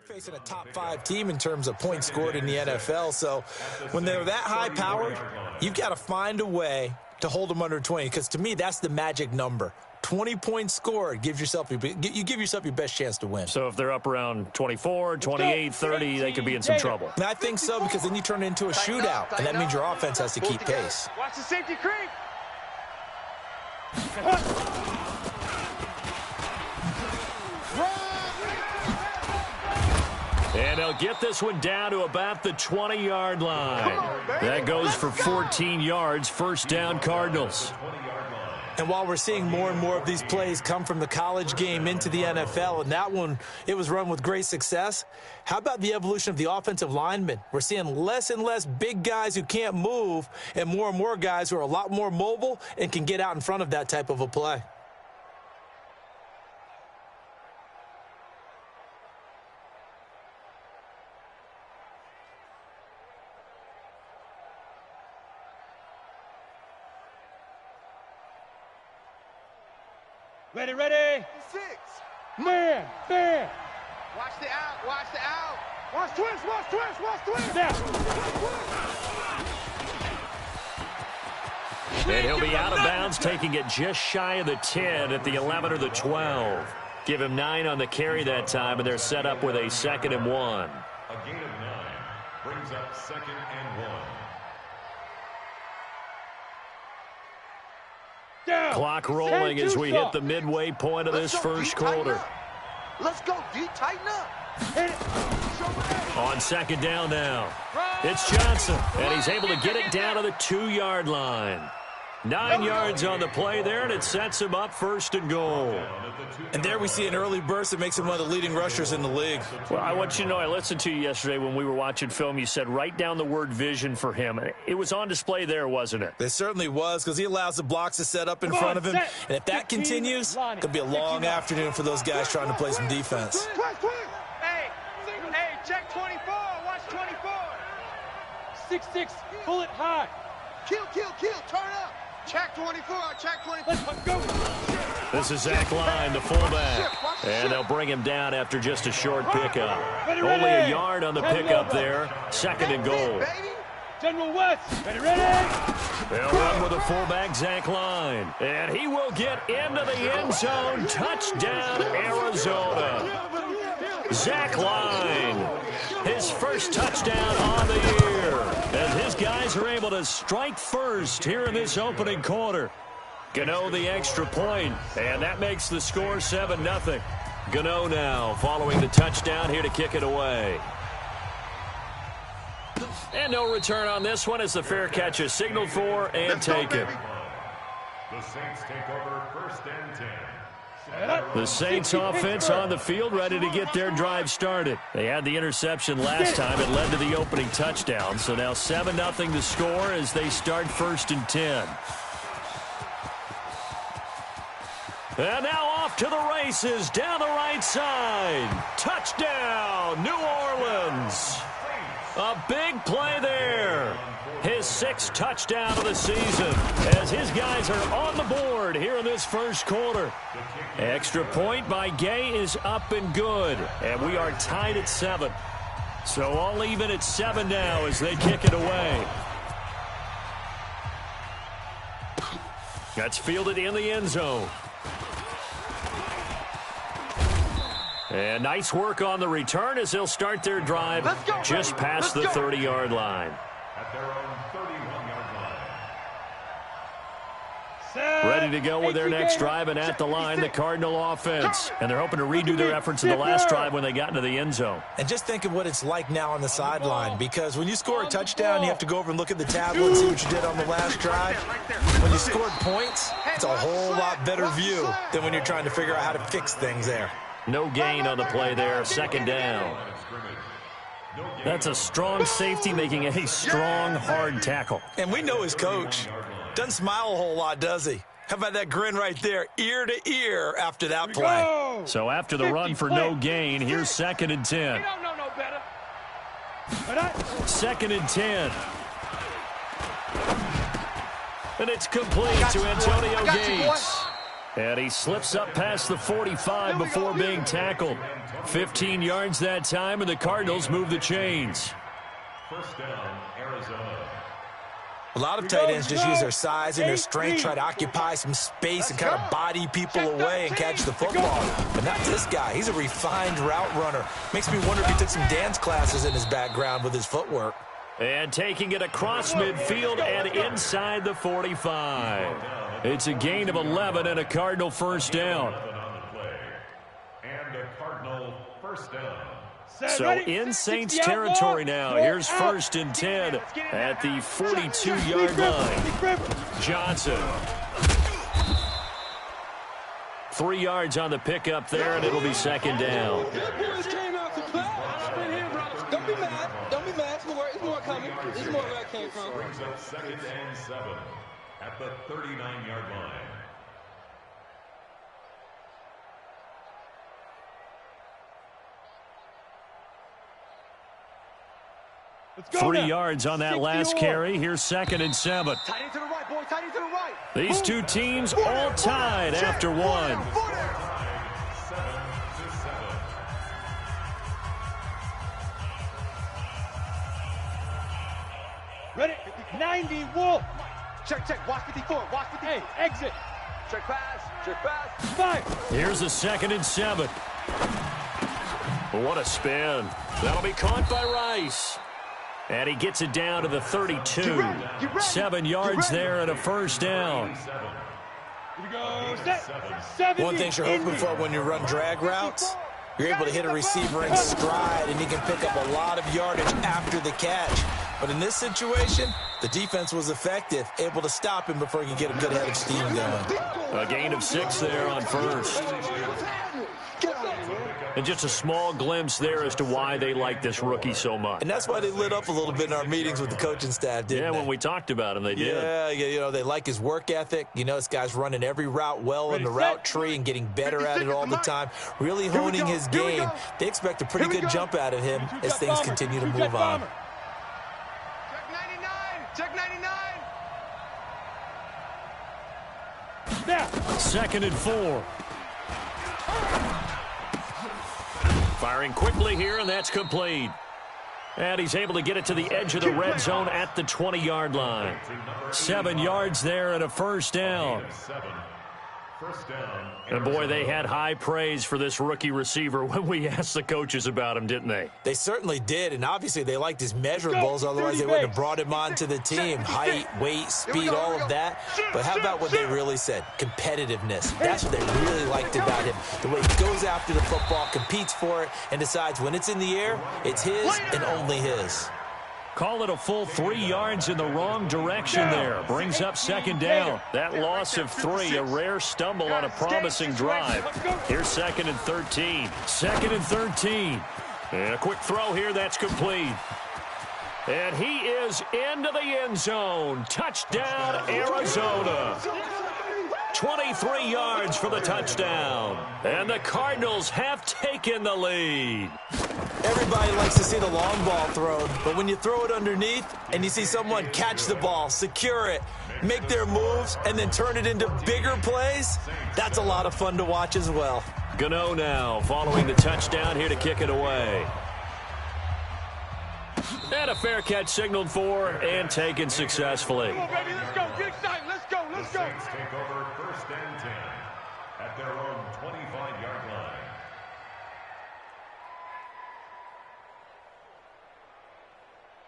You're facing a top-5 team in terms of points scored in the NFL, so when they're that high-powered, you've got to find a way to hold them under 20, because to me, that's the magic number. 20 points scored, you give yourself your best chance to win. So if they're up around 24, 28, 30, they could be in some trouble. And I think so, because then you turn it into a shootout, and that means your offense has to keep pace. Watch the safety creep. And they'll get this one down to about the 20-yard line. That goes for 14 yards, first down Cardinals. And while we're seeing more and more of these plays come from the college game into the NFL, and that one, it was run with great success, how about the evolution of the offensive linemen? We're seeing less and less big guys who can't move and more guys who are a lot more mobile and can get out in front of that type of a play. Ready, ready. 6. Man. Watch the out, watch the out. Watch twist. Now. And he'll be out of bounds, taking it just shy of the 10 at the 11 or the 12. Give him 9 on the carry that time, and they're set up with a 2nd and 1. A gain of 9 brings up 2nd and 1. Down. Clock rolling as we hit the midway point of this first quarter. Let's go, D. Tighten up. On 2nd down now. It's Johnson, and he's able to get it down to the 2-yard line. 9 yards on the play there, and it sets him up 1st and goal. And there we see an early burst that makes him one of the leading rushers in the league. Well, I want you to know, I listened to you yesterday when we were watching film. You said write down the word vision for him. It was on display there, wasn't it? It certainly was, because he allows the blocks to set up in front of him. And if that continues, it could be a long afternoon for those guys trying to play some defense. Hey, check 24. Watch 24. 6-6, pull it high. Kill, turn up. Check 24, check 24. Let's go. This is Zach Line, the fullback. And they'll bring him down after just a short pickup. Only a yard on the pickup there. 2nd and goal. General West, ready. They'll run with the fullback, Zach Line. And he will get into the end zone. Touchdown, Arizona. Zach Line, his first touchdown on the year, as his guys are able to strike first here in this opening quarter. Gano the extra point, and that makes the score 7-0. Gano now following the touchdown here to kick it away. And no return on this one as the fair catch is signaled for and taken. The Saints take over 1st and 10. The Saints offense on the field, ready to get their drive started. They had the interception last time. It led to the opening touchdown. So now 7-0 to score as they start 1st and 10. And now off to the races down the right side. Touchdown, New Orleans. A big play there. His 6th touchdown of the season as his guys are on the board here in this first quarter. Extra point by Gay is up and good, and we are tied at 7. So all even at 7 now as they kick it away. That's fielded in the end zone. And nice work on the return as they'll start their drive just past the 30-yard line. At their own 31-yard line. Ready to go with their next drive, and at the line, the Cardinal offense. And they're hoping to redo their efforts in the last drive when they got into the end zone. And just think of what it's like now on the sideline, because when you score a touchdown, you have to go over and look at the tablet and see what you did on the last drive. When you scored points, it's a whole lot better view than when you're trying to figure out how to fix things there. No gain on the play there, 2nd down. That's a strong safety making a strong, hard tackle. And we know his coach. Doesn't smile a whole lot, does he? How about that grin right there, ear to ear after that play? So after the run for no gain, here's 2nd and 10. You don't know no better. 2nd and 10. And it's complete to Antonio Gates. And he slips up past the 45 before being tackled. 15 yards that time, and the Cardinals move the chains. First down, Arizona. A lot of tight ends just use their size and their strength, try to occupy some space and kind of body people away and catch the football. But not this guy. He's a refined route runner. Makes me wonder if he took some dance classes in his background with his footwork. And taking it across midfield and inside the 45. It's a gain of 11 and a Cardinal first down. And a Cardinal first down. So in Saints territory now. Here's first and 10 at the 42-yard line. Johnson. 3 yards on the pickup there, and it'll be second down. Don't be mad. Don't be mad. It's more coming. It's more where I came from. Brings up second and 7 at the 39-yard line. Let's go 3 now. yards on that last carry. Here's second and 7. Tight end to the right, boy. Tight end to the right. These two teams all tied after one. 7-7. Ready? 90, Wolf. Check, check. Watch 54. Watch 54. Hey, exit. Check pass. Check pass. 5. Here's a second and 7. What a spin. That'll be caught by Rice. And he gets it down to the 32. Get ready. 7 yards there and a first down. Here we go. Set. 70. One thing you're hoping for when you run drag routes, you're able to hit a receiver in stride, and he can pick up a lot of yardage after the catch. But in this situation, the defense was effective, able to stop him before he could get a good head of steam going. A gain of 6 there on first. And just a small glimpse there as to why they like this rookie so much. And that's why they lit up a little bit in our meetings with the coaching staff, didn't they? When we talked about him, they did. Yeah, you know, they like his work ethic. You know, this guy's running every route well in the route tree and getting better at it all the time, really honing his game. They expect a pretty good jump out of him as things continue to move on. Check 99. Now. Second and 4. Firing quickly here, and that's complete. And he's able to get it to the edge of the red zone at the 20-yard line. 7 yards there and a first down. First down. And boy, they had high praise for this rookie receiver when we asked the coaches about him, didn't they? They certainly did, and obviously they liked his measurables, otherwise they wouldn't have brought him onto the team. Height, weight, speed, all of that. But how about what they really said? Competitiveness. That's what they really liked about him. The way he goes after the football, competes for it, and decides when it's in the air, it's his and only his. Call it a full 3 yards in the wrong direction there. Brings up second down. That loss of 3, a rare stumble on a promising drive. Here's second and 13. Second and 13. And a quick throw here, that's complete. And he is into the end zone. Touchdown, Arizona. 23 yards for the touchdown. And the Cardinals have taken the lead. Everybody likes to see the long ball thrown, but when you throw it underneath and you see someone catch the ball, secure it, make their moves, and then turn it into bigger plays, that's a lot of fun to watch as well. Gano now following the touchdown here to kick it away. And a fair catch signaled for and taken successfully. Come on, baby. Let's go. Get excited. Let's go. Let's go. Saints take over first and 10 at their own 25-yard line.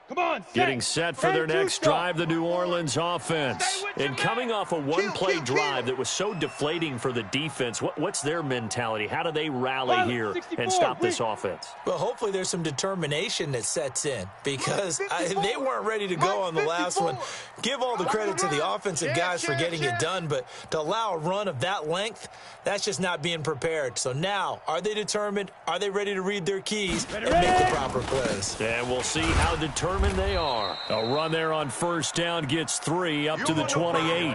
Come on. Getting set for their next drive, the New Orleans offense. And coming off a one-play drive that was so deflating for the defense, what's their mentality? How do they rally here and stop this offense? Well, hopefully there's some determination that sets in because they weren't ready to go on the last one. Give all the credit to the offensive guys for getting it done, but to allow a run of that length, that's just not being prepared. So now, are they determined? Are they ready to read their keys and make the proper plays? And we'll see how determined they are. A run there on first down gets 3 up to the 28.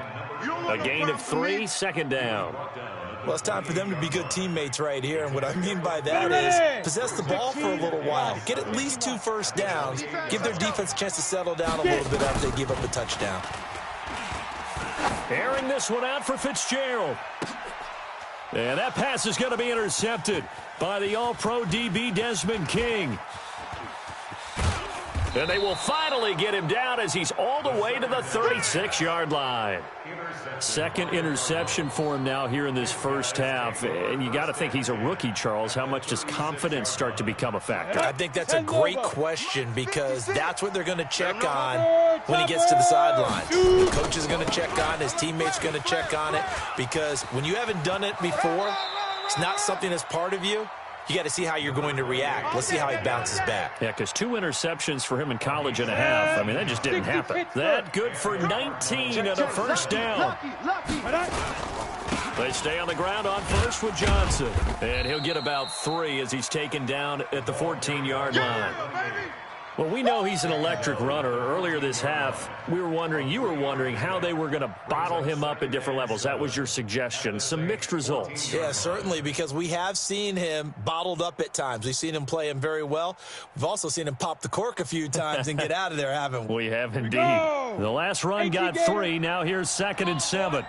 A gain of 3, second down. Well, it's time for them to be good teammates right here, and what I mean by that is possess the ball for a little while, get at least 2 first downs, give their defense a chance to settle down a little bit after they give up a touchdown. Airing this one out for Fitzgerald. And that pass is going to be intercepted by the All-Pro DB Desmond King. And they will finally get him down as he's all the way to the 36-yard line. Second interception for him now here in this first half. And you got to think he's a rookie, Charles. How much does confidence start to become a factor? I think that's a great question because that's what they're going to check on when he gets to the sidelines. The coach is going to check on, his teammates going to check on it because when you haven't done it before, it's not something that's part of you. You got to see how you're going to react. Let's see how he bounces back. Yeah, because 2 interceptions for him in college and a half. I mean, that just didn't happen. That good for 19 and a first down. They stay on the ground on first with Johnson. And he'll get about 3 as he's taken down at the 14-yard line. Well, we know he's an electric runner. Earlier this half, you were wondering how they were going to bottle him up at different levels. That was your suggestion. Some mixed results. Yeah, certainly, because we have seen him bottled up at times. We've seen him play him very well. We've also seen him pop the cork a few times and get out of there, haven't we? We have indeed. The last run got 3. Now here's 2nd and 7.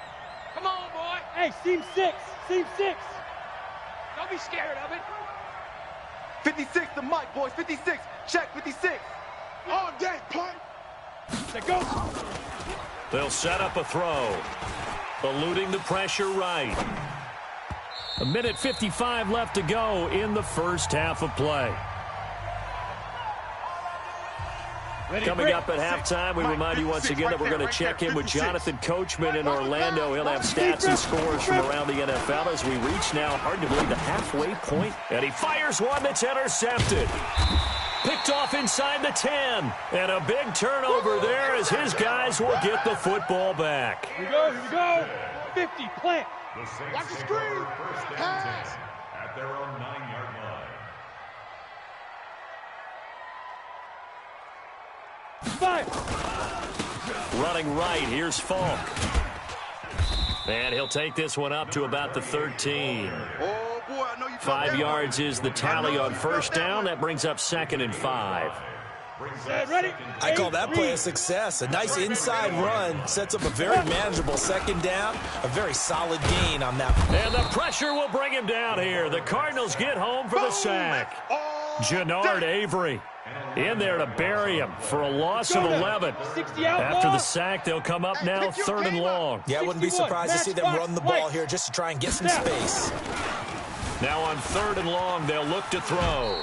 Come on, boy. Hey, seam 6. Seam 6. Don't be scared of it. 56 to Mike, boys. 56. Check 56. All day, punt. Let go. They'll set up a throw. Eluding the pressure right. 1:55 left to go in the first half of play. Coming up at halftime, we remind you once again that we're going to check in with Jonathan Coachman in Orlando. He'll have stats and scores from around the NFL as we reach now, hard to believe, the halfway point. And he fires one that's intercepted. Picked off inside the 10. And a big turnover there as his guys will get the football back. Here we go, here we go. 50, plant. Watch the screen. Pass. At their own 9-yard line. 5. Running right, here's Falk. And he'll take this one up to about the 13. Oh, boy, I know you 5 yards is the tally on first down. That brings up 2nd and 5. Ready? I call that play a success. A nice inside run sets up a very manageable 2nd down, a very solid gain on that. And the pressure will bring him down here. The Cardinals get home for the sack. Jannard Avery in there to bury him for a loss of 11. After the sack, they'll come up now 3rd and long. Yeah, I wouldn't be surprised to see them run the ball here just to try and get some space. Now on 3rd and long, they'll look to throw.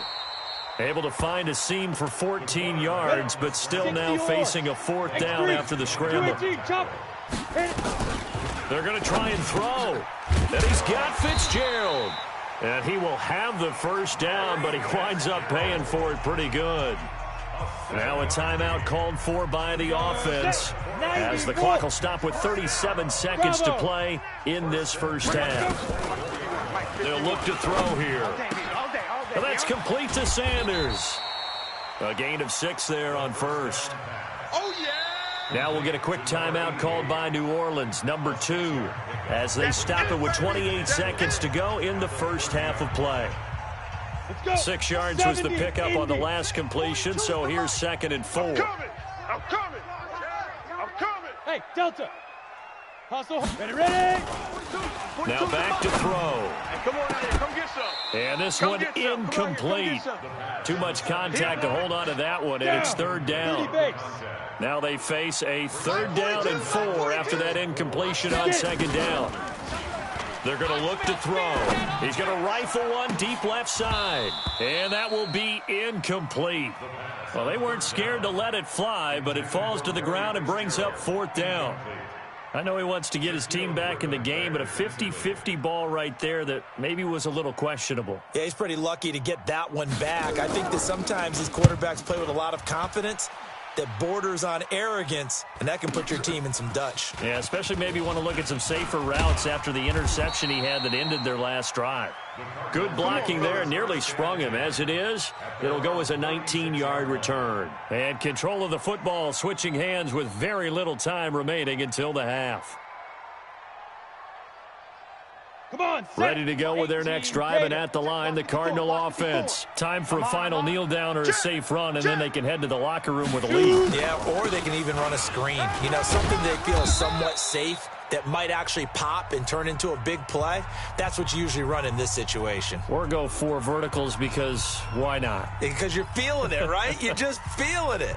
Able to find a seam for 14 yards, but still now facing a 4th down after the scramble. They're going to try and throw. And he's got Fitzgerald. And he will have the first down, but he winds up paying for it pretty good. Now a timeout called for by the offense as the clock will stop with 37 seconds to play in this first half. They'll look to throw here. And that's complete to Sanders. A gain of 6 there on first. Oh, yeah. Now we'll get a quick timeout called by New Orleans, number 2, as they stop it with 28 seconds to go in the first half of play. 6 yards was the pickup on the last completion, so here's 2nd and 4. I'm coming. I'm coming. Hey, Delta. Hustle. Ready. Now back to throw. Hey, come on out here. Come get some. And this one incomplete. Too much contact to hold on to that one, and it's 3rd down. Now they face a 3rd down and 4 after that incompletion on 2nd down. They're going to look to throw. He's going to rifle one deep left side. And that will be incomplete. Well, they weren't scared to let it fly, but it falls to the ground and brings up 4th down. I know he wants to get his team back in the game, but a 50-50 ball right there that maybe was a little questionable. Yeah, he's pretty lucky to get that one back. I think that sometimes these quarterbacks play with a lot of confidence that borders on arrogance, and that can put your team in some Dutch. Yeah, especially maybe want to look at some safer routes after the interception he had that ended their last drive. Good blocking there, nearly sprung him. As it is, it'll go as a 19-yard return. And control of the football switching hands with very little time remaining until the half. Come on, ready to go with their next drive, and at the line, the Cardinal offense. Time for a final kneel down or a safe run, and then they can head to the locker room with a lead. Yeah, or they can even run a screen. You know, something they feel somewhat safe that might actually pop and turn into a big play, that's what you usually run in this situation. Or go 4 verticals because why not? Because you're feeling it, right? You're just feeling it.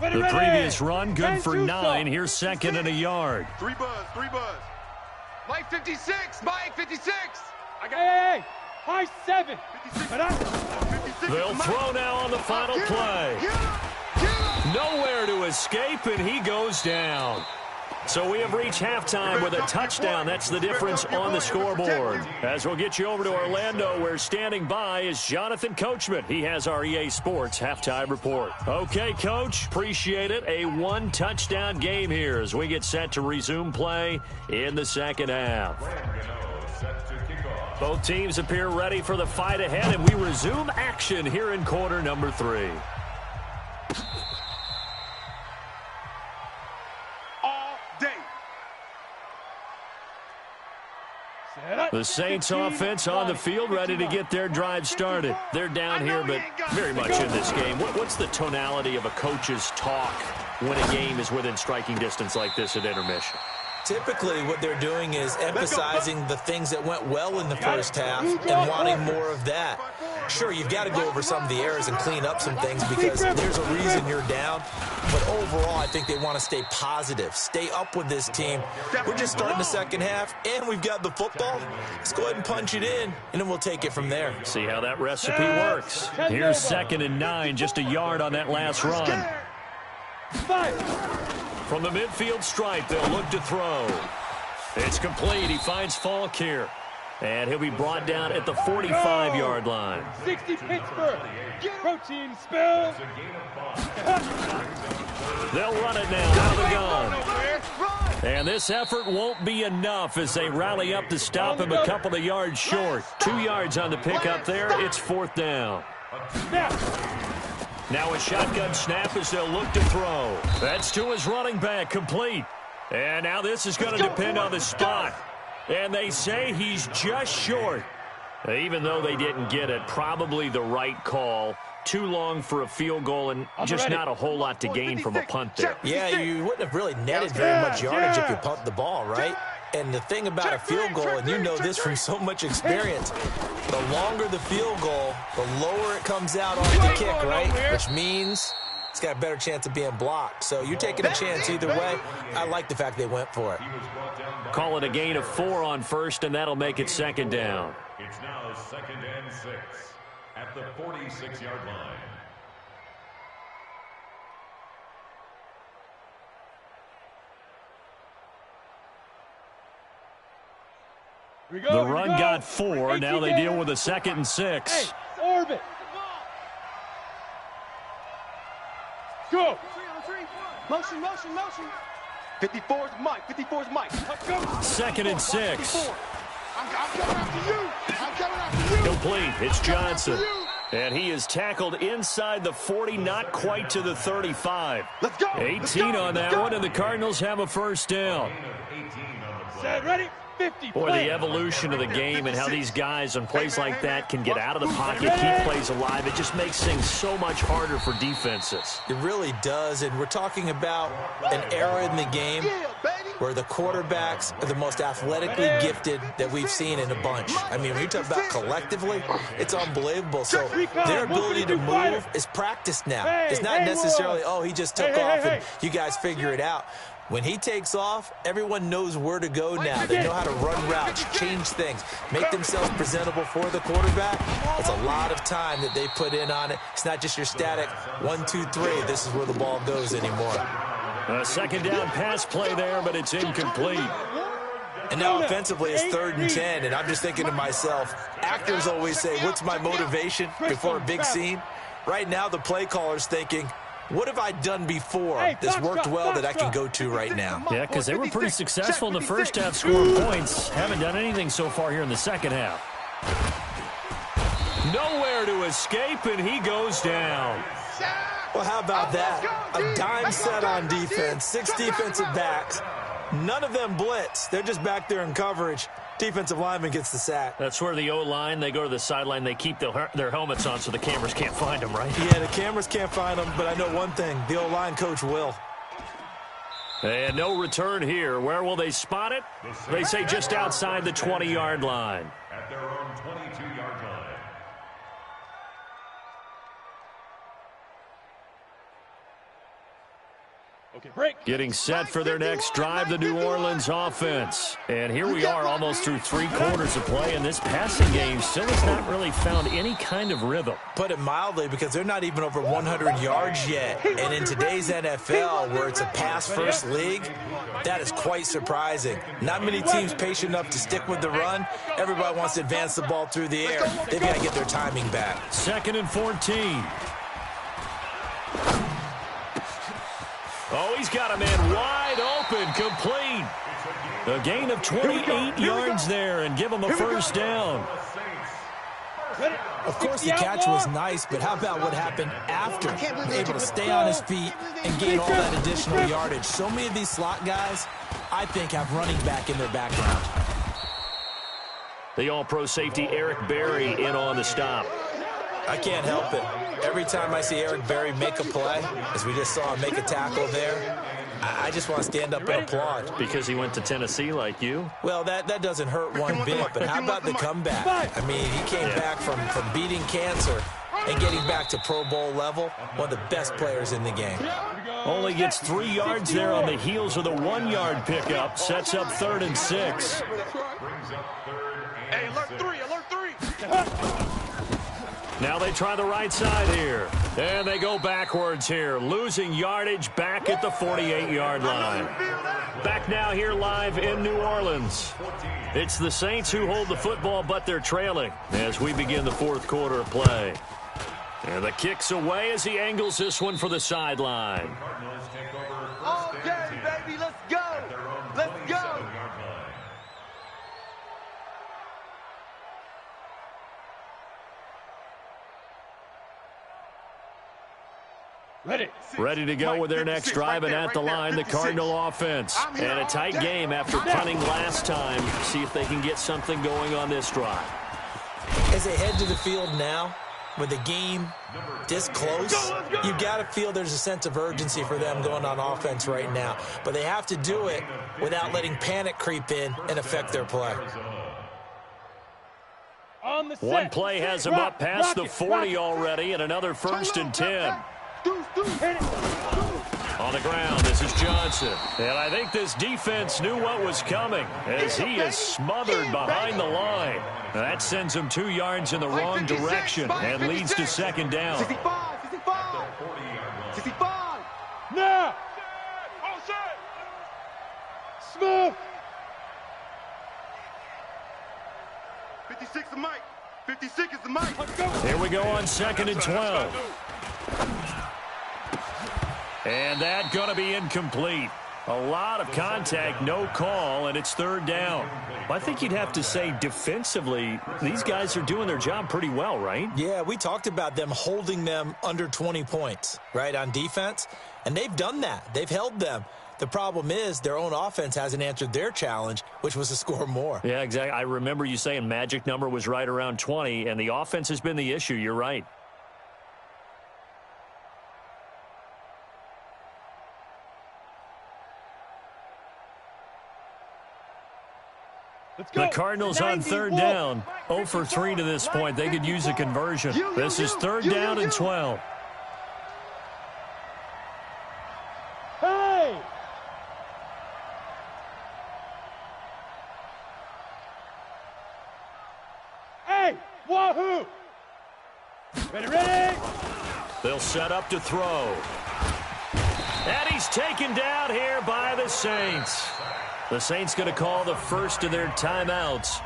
The previous run, good for 9. Here's second and a yard. 3 buzz, 3 buzz. Mike 56, Mike 56. Hey, high 7. 56. They'll throw now on the final play. Nowhere to escape, and he goes down. So we have reached halftime with a touchdown. That's the difference on the scoreboard. As we'll get you over to Orlando, where standing by is Jonathan Coachman. He has our EA Sports halftime report. Okay, Coach, appreciate it. A 1-touchdown game here as we get set to resume play in the second half. Both teams appear ready for the fight ahead, and we resume action here in quarter number 3. The Saints offense on the field, ready to get their drive started. They're down here, but very much in this game. What's the tonality of a coach's talk when a game is within striking distance like this at intermission? Typically, what they're doing is emphasizing the things that went well in the first half and wanting more of that. Sure, you've got to go over some of the errors and clean up some things because there's a reason you're down. But overall, I think they want to stay positive, stay up with this team. We're just starting the second half, and we've got the football. Let's go ahead and punch it in, and then we'll take it from there. See how that recipe works. Here's second and 9, just a yard on that last run. From the midfield stripe, they'll look to throw. It's complete. He finds Falk here. And he'll be brought down at the 45-yard line. 60 Pittsburgh. Protein spill. They'll run it now out of the gun. And this effort won't be enough as they rally up to stop him a couple of yards short. 2 yards on the pickup there. It's 4th down. Now a shotgun snap as they'll look to throw. That's to his running back, complete. And now this is going to depend on the spot. And they say he's just short. Even though they didn't get it, probably the right call. Too long for a field goal and just not a whole lot to gain from a punt there. Yeah, you wouldn't have really netted very much yardage if you pumped the ball, right? And the thing about a field goal, and you know this from so much experience, the longer the field goal, the lower it comes out on the kick, right? Which means it's got a better chance of being blocked. So you're taking a chance either way. I like the fact they went for it. Call it a gain of 4 on first, and that'll make it second down. It's now 2nd and 6 at the 46-yard line. The run got 4. Now they deal with a 2nd and 6. Hey, orbit. Go. Motion, motion, motion. 54's Mike. 54's Mike. 2nd and 6. I'm coming after you. I'm coming after you. Complete. It's Johnson. And he is tackled inside the 40, not quite to the 35. Let's go. 18 on that one, and the Cardinals have a first down. Set, ready. 50. Boy, the evolution of the game and how these guys on plays like that can get out of the pocket, keep plays alive, it just makes things so much harder for defenses. It really does, and we're talking about an era in the game where the quarterbacks are the most athletically gifted that we've seen in a bunch. I mean, when you talk about collectively, it's unbelievable. So their ability to move is practiced now. It's not necessarily, oh, he just took off and you guys figure it out. When he takes off, everyone knows where to go now. They know how to run routes, change things, make themselves presentable for the quarterback. It's a lot of time that they put in on it. It's not just your static 1, 2, 3. This is where the ball goes anymore. A second down pass play there, but it's incomplete. And now offensively, it's 3rd and 10, and I'm just thinking to myself, actors always say, what's my motivation before a big scene? Right now, the play caller's thinking, what have I done before that's worked well that I can go to right now? Yeah, because they were pretty successful in the first half scoring points. Haven't done anything so far here in the second half. Nowhere to escape, and he goes down. Well, how about that? A dime set on defense, 6 defensive backs. None of them blitz. They're just back there in coverage. Defensive lineman gets the sack. That's where the O-line, they go to the sideline, they keep their helmets on so the cameras can't find them, right? Yeah, the cameras can't find them, but I know one thing. The O-line coach will. And no return here. Where will they spot it? They say just outside the 20-yard line. At their own 22-yard line. Okay, break. Getting set for their next drive, the New Orleans offense. And here we are almost through 3 quarters of play, and this passing game still has not really found any kind of rhythm. Put it mildly, because they're not even over 100 yards yet. And in today's NFL, where it's a pass-first league, that is quite surprising. Not many teams patient enough to stick with the run. Everybody wants to advance the ball through the air. They've got to get their timing back. 2nd and 14. Oh, he's got a man wide open, complete. A gain of 28 yards there and give him a first down. Of course, the catch was nice, but how about what happened after? Able to stay on his feet and gain all that additional yardage. So many of these slot guys, I think, have running back in their background. The all-pro safety Eric Berry in on the stop. I can't help it. Every time I see Eric Berry make a play, as we just saw him make a tackle there, I just want to stand up and applaud. Because he went to Tennessee like you? Well, that doesn't hurt one bit, but how about the comeback? I mean, he came back from beating cancer and getting back to Pro Bowl level, one of the best players in the game. Only gets 3 yards there on the heels of the 1-yard pickup. Sets up 3rd and 6. Hey, alert 3, alert 3. Now they try the right side here. And they go backwards here, losing yardage back at the 48-yard line. Back now here live in New Orleans. It's the Saints who hold the football, but they're trailing as we begin the 4th quarter of play. And the kick's away as he angles this one for the sideline. All day, baby, let's go. Let's go. Ready to go with their next drive, and at the line, the Cardinal offense. And a tight game after punting last time. See if they can get something going on this drive. As they head to the field now, with the game this close, you've got to feel there's a sense of urgency for them going on offense right now. But they have to do it without letting panic creep in and affect their play. One play has him up past the 40 already, and another 1st and 10. On the ground, this is Johnson. And I think this defense knew what was coming as he is smothered behind the line. That sends him 2 yards in the wrong direction and leads to 2nd down. 65. 65. Now. Smooth. 56 is Mike. 56 is the Mike. Here we go on 2nd and 12. And that going to be incomplete. A lot of contact, no call, and it's 3rd down. Well, I think you'd have to say defensively, these guys are doing their job pretty well, right? Yeah, we talked about them holding them under 20 points, right, on defense. And they've done that. They've held them. The problem is their own offense hasn't answered their challenge, which was to score more. Yeah, exactly. I remember you saying magic number was right around 20, and the offense has been the issue. You're right. The Cardinals on 3rd down. 0 for 3 to this point. They could use a conversion. This is 3rd down and 12. Hey! Hey! Wahoo! Ready? They'll set up to throw. And he's taken down here by the Saints. The Saints going to call the first of their timeouts.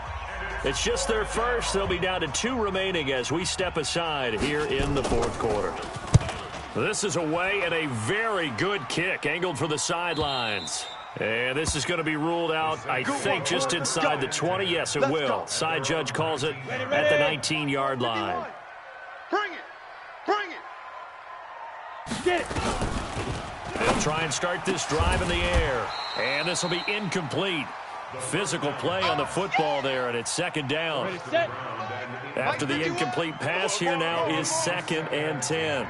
It's just their first. They'll be down to 2 remaining as we step aside here in the 4th quarter. This is away and a very good kick angled for the sidelines. And this is going to be ruled out, I think, just inside the 20. Yes, it will. Side judge calls it at the 19-yard line. Bring it. Get it. They'll try and start this drive in the air. And this will be incomplete. Physical play on the football there, and it's second down. After the incomplete pass, here now is 2nd and 10.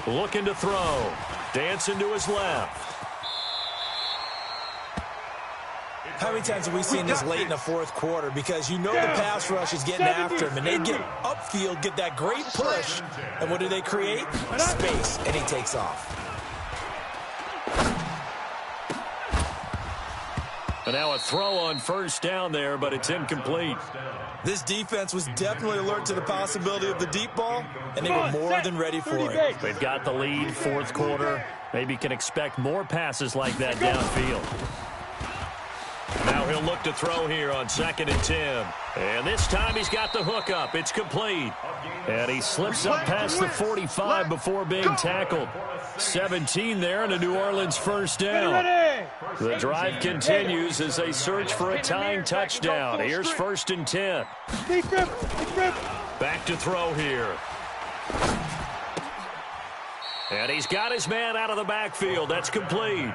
Looking to throw. Dancing to his left. How many times have we seen this late in the fourth quarter? Because you know the pass rush is getting after him, and they get upfield, get that great push, and what do they create? Space, and he takes off. And now a throw on first down there, but it's incomplete. This defense was definitely alert to the possibility of the deep ball, and they were more than ready for it. They've got the lead, fourth quarter. Maybe can expect more passes like that downfield. Now he'll look to throw here on 2nd and 10. And this time he's got the hook up. It's complete. And he slips up past the 45 before being tackled. 17 there and a New Orleans first down. The drive continues as they search for a tying touchdown. Here's 1st and 10. Back to throw here. And he's got his man out of the backfield. That's complete.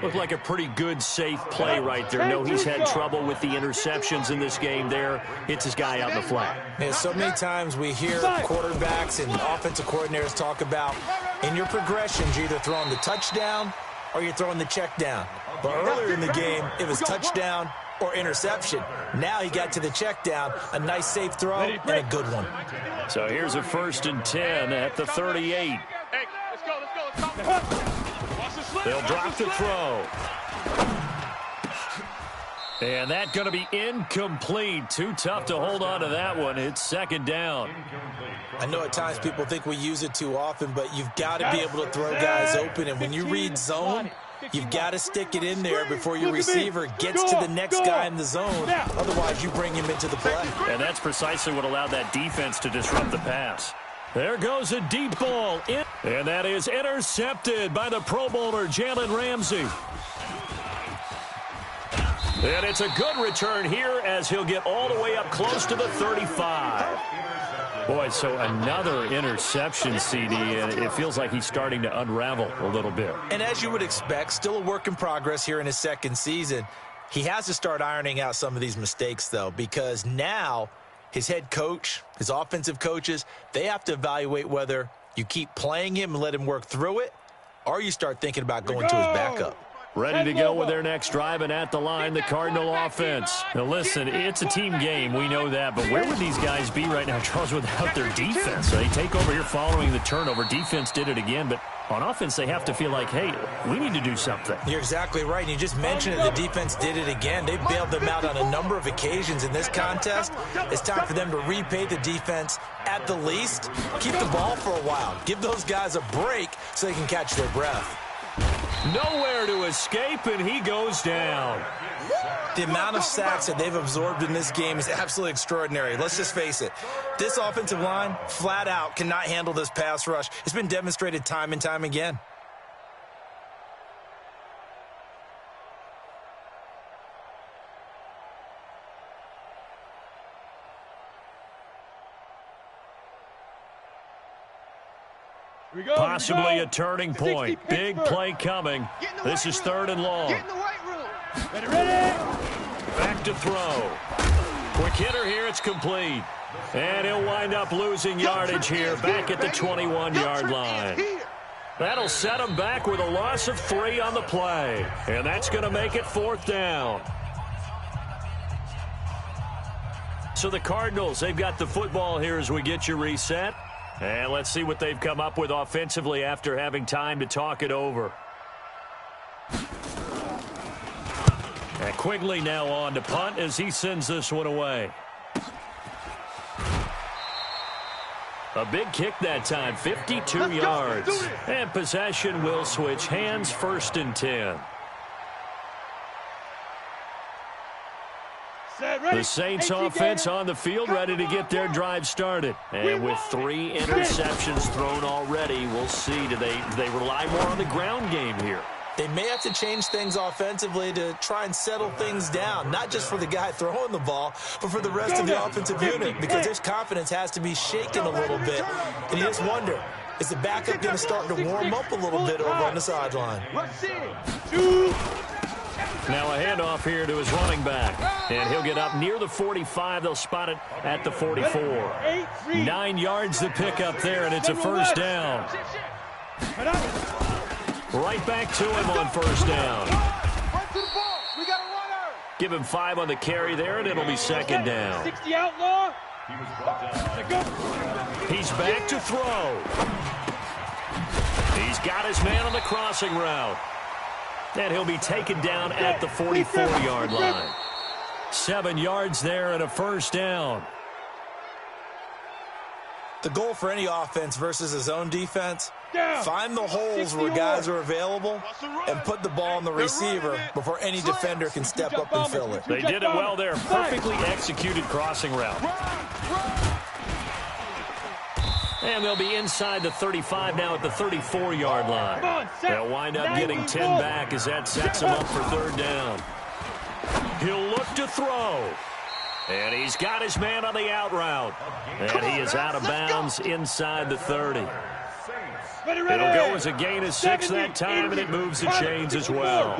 Looked like a pretty good, safe play right there. No, he's had trouble with the interceptions in this game there. Hits his guy out in the flat. Man, so many times we hear quarterbacks and offensive coordinators talk about in your progressions, you're either throwing the touchdown or you're throwing the check down. But earlier in the game, it was touchdown or interception. Now he got to the check down, a nice safe throw, and a good one. So here's a 1st and 10 at the 38. Hey, let's go. They'll drop the throw. And that's going to be incomplete. Too tough to hold on to that one. It's 2nd down. I know at times people think we use it too often, but you've got to be able to throw guys open. And when you read zone, you've got to stick it in there before your receiver gets to the next guy in the zone. Otherwise, you bring him into the play. And that's precisely what allowed that defense to disrupt the pass. There goes a deep ball. And that is intercepted by the Pro Bowler, Jalen Ramsey. And it's a good return here as he'll get all the way up close to the 35. Boy, so another interception, CD, and it feels like he's starting to unravel a little bit. And as you would expect, still a work in progress here in his 2nd season. He has to start ironing out some of these mistakes, though, because now his head coach, his offensive coaches, they have to evaluate whether you keep playing him and let him work through it, or you start thinking about going to his backup. Ready to go with their next drive, and at the line, the Cardinal offense. Now, listen, it's a team game. We know that. But where would these guys be right now, Charles, without their defense? They take over here following the turnover. Defense did it again, but on offense, they have to feel like, hey, we need to do something. You're exactly right. And you just mentioned it. The defense did it again. They bailed them out on a number of occasions in this contest. It's time for them to repay the defense at the least. Keep the ball for a while. Give those guys a break so they can catch their breath. Nowhere to escape, and he goes down. The amount of sacks that they've absorbed in this game is absolutely extraordinary. Let's just face it. This offensive line, flat out, cannot handle this pass rush. It's been demonstrated time and time again. Possibly a turning point. Big play coming. This is 3rd and long. Back to throw. Quick hitter here. It's complete. And he'll wind up losing yardage here back at the 21-yard line. That'll set him back with a loss of 3 on the play. And that's going to make it 4th down. So the Cardinals, they've got the football here as we get you reset. And let's see what they've come up with offensively after having time to talk it over. And Quigley now on to punt as he sends this one away. A big kick that time, 52 yards. And possession will switch hands, 1st and 10. The Saints offense on the field ready to get their drive started. And with 3 interceptions thrown already, we'll see. Do they rely more on the ground game here? They may have to change things offensively to try and settle things down, not just for the guy throwing the ball, but for the rest of the offensive unit, because their confidence has to be shaken a little bit. And you just wonder, is the backup going to start to warm up a little bit over on the sideline? Now a handoff here to his running back, and he'll get up near the 45. They'll spot it at the 44. 9 yards to pick up there, and it's a first down. Right back to him on first down. Give him 5 on the carry there, and it'll be second down. 60 outlaw. He's back to throw. He's got his man on the crossing route. And he'll be taken down at the 44-yard line. 7 yards there and a first down. The goal for any offense versus his own defense, find the holes where guys are available and put the ball on the receiver before any defender can step up and fill it. They did it well there. Perfectly executed crossing route. And they'll be inside the 35 now at the 34-yard line. They'll wind up getting 10 back as that sets them up for third down. He'll look to throw. And he's got his man on the out route. And he is out of bounds inside the 30. It'll go as a gain of 6 that time, and it moves the chains as well.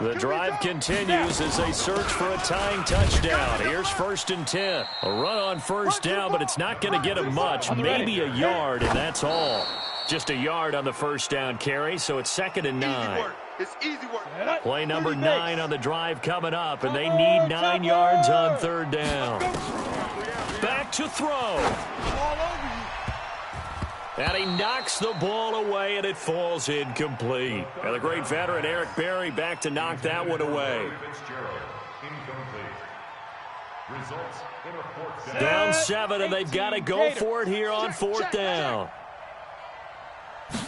The drive continues as they search for a tying touchdown. Here's 1st and 10. A run on first down, but it's not going to get him much. Maybe a yard, and that's all. Just a yard on the first down carry, so it's 2nd and 9. It's easy work. Play number 9 on the drive coming up, and they need 9 yards on third down. Back to throw. And he knocks the ball away, and it falls incomplete. And the great veteran Eric Berry back to knock that one away. Down 7, and they've got to go for it here on 4th down.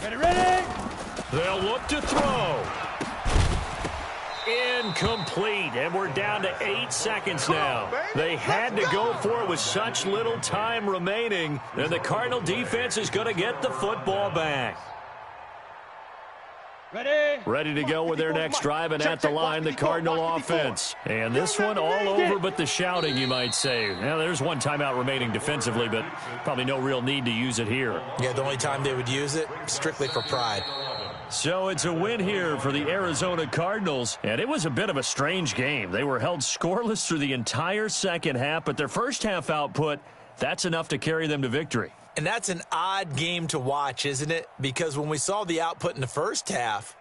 Ready? They'll look to throw. Incomplete, and we're down to 8 seconds now. They had to go for it with such little time remaining, and the Cardinal defense is going to get the football back. Ready to go with their next drive, and at the line, the Cardinal offense. And this one all over but the shouting, you might say. Now, there's one timeout remaining defensively, but probably no real need to use it here. Yeah, the only time they would use it, strictly for pride. So it's a win here for the Arizona Cardinals, and it was a bit of a strange game. They were held scoreless through the entire second half, but their first half output, that's enough to carry them to victory. And that's an odd game to watch, isn't it? Because when we saw the output in the first half,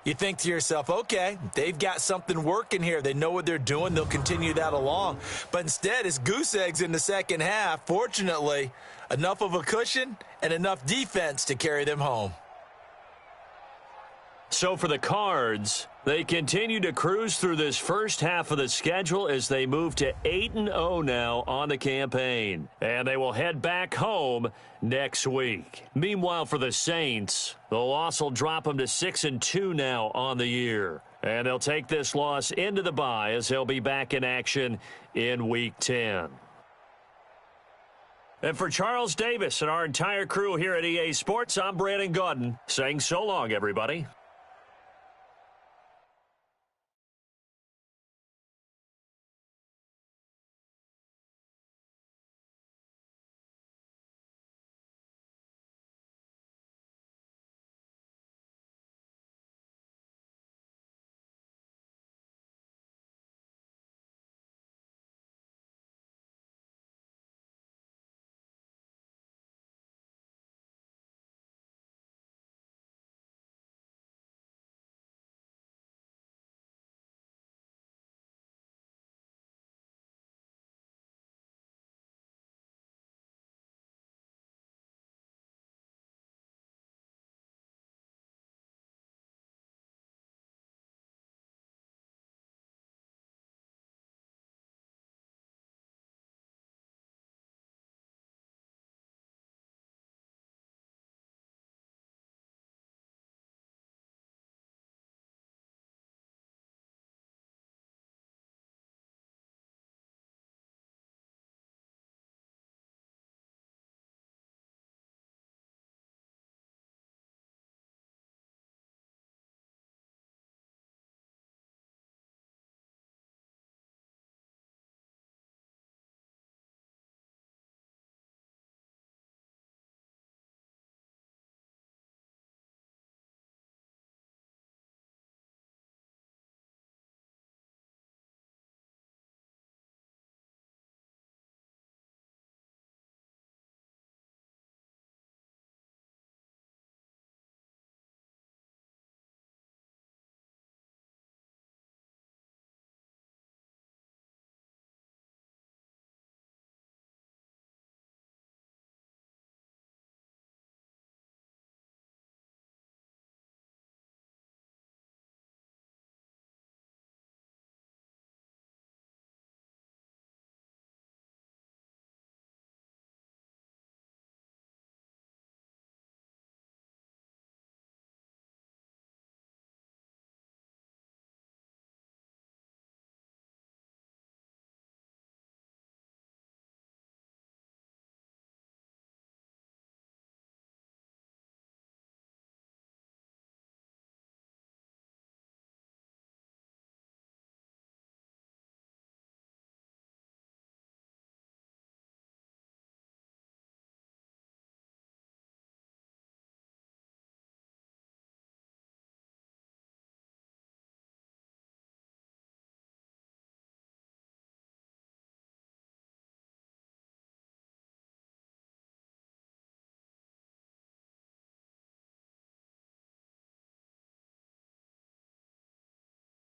you think to yourself, okay, they've got something working here. They know what they're doing. They'll continue that along. But instead, it's goose eggs in the second half. Fortunately, enough of a cushion and enough defense to carry them home. So for the Cards, they continue to cruise through this first half of the schedule as they move to 8-0 now on the campaign. And they will head back home next week. Meanwhile, for the Saints, the loss will drop them to 6-2 now on the year. And they'll take this loss into the bye as they'll be back in action in Week 10. And for Charles Davis and our entire crew here at EA Sports, I'm Brandon Gaudin saying so long, everybody.